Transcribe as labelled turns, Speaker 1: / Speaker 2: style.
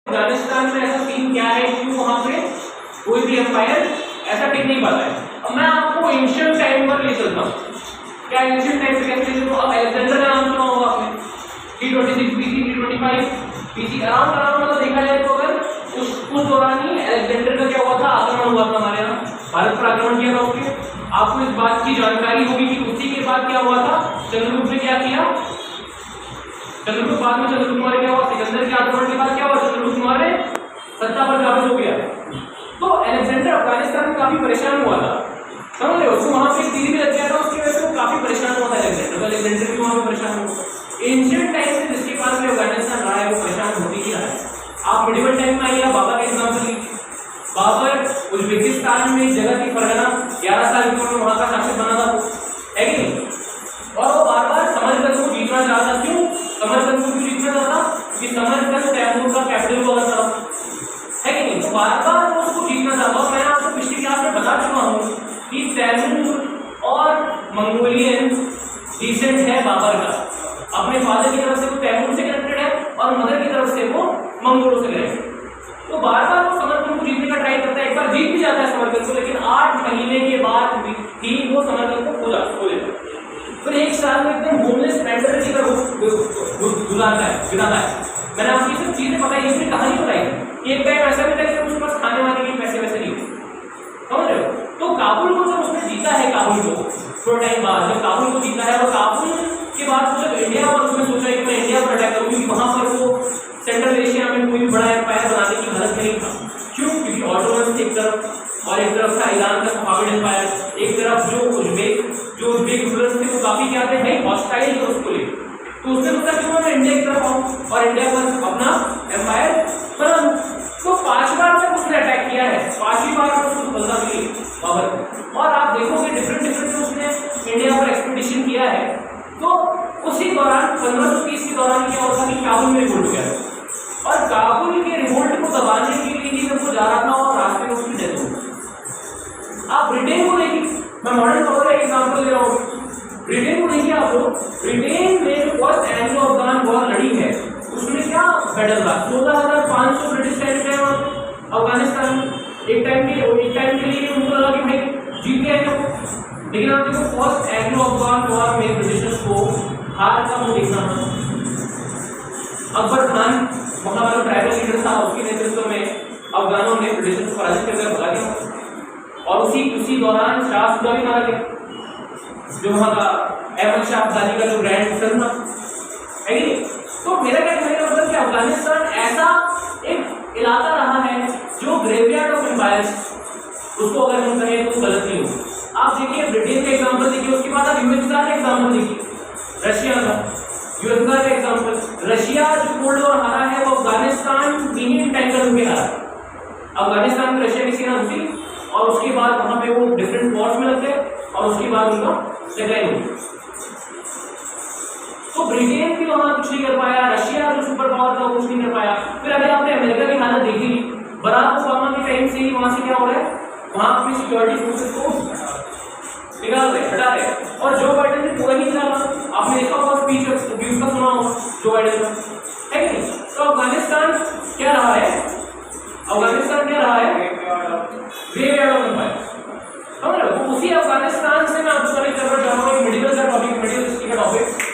Speaker 1: अफगानिस्तान में ऐसा सीन क्या है, क्यों वहां पे कोई भी एम्पायर ऐसा टिक नहीं पाता है। अब मैं आपको एंशिएंट टाइम पर ले चलता हूँ। क्या एंशिएंट टाइम पे कैसे ले चलता हूँ? अब अलेक्जेंडर का नाम सुना होगा आपने, 326 BC 325 BC आराम मतलब देखा जाए तो अगर उस दौरान ही अलेक्जेंडर का क्या हुआ था, आक्रमण हुआ था हमारे यहाँ, भारत पर आक्रमण किया था उसके। आपको इस बात की जानकारी होगी कि उसी के बाद क्या हुआ था, चंद्रगुप्त ने क्या किया, चंद्रगुप्त बाद में चंद्रगुप्त मौर्य क्या हुआ, सिकंदर के आक्रमण के बाद क्या हुआ, चंद्रगुप्त मौर्य सत्ता पर काबिज हो गया। तो अलेक्जेंडर अफगानिस्तान में काफी परेशान हुआ था, समझ रहे हो, तो वहां पे तीर भी लग गया था, उसकी वजह से वो काफी परेशान हुआ था अलेक्जेंडर। तो अलेक्जेंडर भी वहां पे परेशान हुआ। एंशिएंट टाइम से जिसके पास में अफगानिस्तान रहा है वो परेशान होती ही रहा है। आप मिडिवल टाइम में आइए, बाबर का एग्जाम्पल लीजिए। बाबर उज्बेकिस्तान में जगह की फरगना 11 साल की उम्र में वहां का शासक बना था, है कि नहीं? और वो बार बार समरकंद को जीतना चाहता। क्यों समरकंद को क्यों जीतना चाहता? कि समरकंद तैमूर का कैपिटल हुआ था, है कि नहीं? तो बार बार वो उसको जीतना चाहता। और मैं आपको पिछली क्लास में बता चुका हूँ कि तैमूर और मंगोलियन डिसेंट है बाबर का। अपने फादर की तरफ से वो तैमूर से कनेक्टेड है और मदर की तरफ से वो मंगोलों से कनेक्टेड। तो बार बार वो समरकंद को जीतने का ट्राई करता है। एक बार जीत भी जाता है समरकंद को, लेकिन 8 महीने के बाद ही वो समरकंद को खो देता है। फिर एक साल में एकदम होमलेस मेंटेलिटी का गुजारता है। मैंने आपको ये सब चीजें बताई, अपनी कहानी बताई। एक टाइम ऐसा भी था कि उसके पास खाने वाने के पैसे वैसे नहीं थे, समझ रहे हो? तो काबुल को जब उसने जीता है, काबुल को थोड़ा टाइम बाद जब काबुल को जीता है, और काबुल के बाद जब इंडिया पर उसने सोचा कि मैं इंडिया पर अटैक करूँ, क्योंकि वहां पर वो सेंट्रल एशिया में कोई भी बड़ा एम्पायर बनाने की हालत में नहीं था। क्यों? क्योंकि ऑटोमन एक तरफ और एक तरफ था ईरान का सफाविद एम्पायर, एक तरफ जो उज्बेक रूलर्स थे वो काफी क्या थे, भाई हॉस्टाइल थे उसको लेकर। तो उसने सोचा क्यों मैं इंडिया की तरफ आऊँ और इंडिया पर अपना एम्पायर बनाऊं। तो 5 बार तक उसने अटैक किया है, 5वीं बार में उसको सफलता मिली बाबर को। और आप देखोगे डिफरेंट जो उसने इंडिया पर एक्सपेडिशन किया है, तो उसी दौरान 1530 के दौरान क्या होता कि काबुल में रिवोल्ट हो गया, और काबुल के रिवोल्ट को दबाने के लिए ही जब वो जा रहा था और रास्ते में उसकी डेथ हो गई। आप ब्रिटेन को देखिए, मैं मॉडर्न पावर का एग्जाम्पल दे रहा हूँ। ब्रिटेन को देखिए आप लोग, ब्रिटेन में जो फर्स्ट एंग्लो अफगान वॉर लड़ी है उसमें क्या बैटल था, 14,500 ब्रिटिश सैनिक है अफगानिस्तान में। एक टाइम के लिए उनको लगा कि भाई जीत गए हैं वो, लेकिन आप देखो फर्स्ट एंग्लो अफगान वॉर में ब्रिटिशर्स को हार का मुंह देखना था। अकबर खान वहां वाला ट्राइबल लीडर था, उसके नेतृत्व में अफगानों ने ब्रिटिशर्स को पराजित करके भगा दिया। और उसी दौरान शाह सूजा भी मारा गया, जो वहां का अहमद शाह अब्दाली का जो ग्रैंड सन था, है कि? तो मेरा क्या कहने का मतलब कि अफगानिस्तान ऐसा एक इलाका रहा है जो ग्रेवयार्ड ऑफ एम्पायर्स, उसको अगर हम कहें तो गलत नहीं हो। आप देखिए ब्रिटेन का एग्जाम्पल देखिए, उसके बाद आप यूएसएसआर का एग्जाम्पल देखिए, रशिया का यूएसएसआर का एग्जाम्पल। रशिया जो कोल्ड वॉर हारा है वो अफगानिस्तान नहीं इंटेंकर होकर हारा। अफगानिस्तान में रशिया की सेना घुसी और उसके बाद वहां पे वो डिफरेंट वॉर्स में लग गए और उसके बाद उनका सेटल हो गया। तो ब्रिटेन भी वहां कुछ नहीं कर पाया, रशिया जो सुपर पावर था कुछ नहीं कर पाया। फिर अभी आपने अमेरिका की हालत देखी, बराक ओबामा के टाइम से ही वहां से क्या हो रहा है, वहां अपनी सिक्योरिटी फोर्सेस को निकाल रहे, हटा रहे, और जो बाइडेन ने पूरा नहीं निकाला। आपने देखा होगा स्पीच का सुना होगा जो बाइडेन का, है कि नहीं? तो अफगानिस्तान क्या रहा है, अफगानिस्तान क्या रहा है, ग्रेवयार्ड ऑफ एम्पायर, समझ रहे हो? तो उसी अफगानिस्तान से मैं आपको कनेक्ट करना चाह रहा हूँ। एक मेडिकल का टॉपिक, मेडिकल हिस्ट्री का टॉपिक,